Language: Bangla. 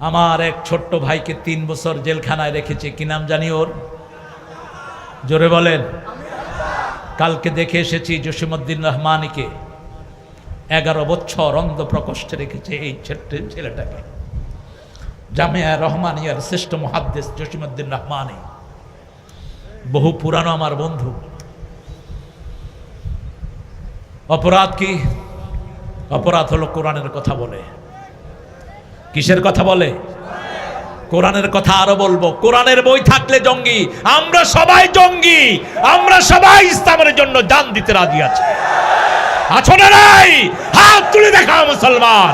আমার এক ছোট্ট ভাইকে 3 বছর জেলখানায় রেখেছে, কি নাম জানি ওর, জোরে বলেন। কালকে দেখে এসেছি জসিমউদ্দিন রহমানীকে 11 বছর অন্ধ প্রকোষ্ঠে রেখেছে এই ছোট্ট ছেলেটাকে। জামিয়া রহমানিয়ার শ্রেষ্ঠ মুহাদ্দিস জসিমউদ্দিন রহমানী, বহু পুরানো আমার বন্ধু। অপরাধ কি? অপরাধ হলো কোরআনের কথা বলে। কিসের কথা বলে? কোরআনের কথা। আরো বলবো, কোরআনের বই থাকলে জঙ্গি। আমরা সবাই জঙ্গি, আমরা সবাই ইসলামের জন্য জান দিতে রাজি আছি। আছো না নাই? হাত তুলে দেখাও মুসলমান।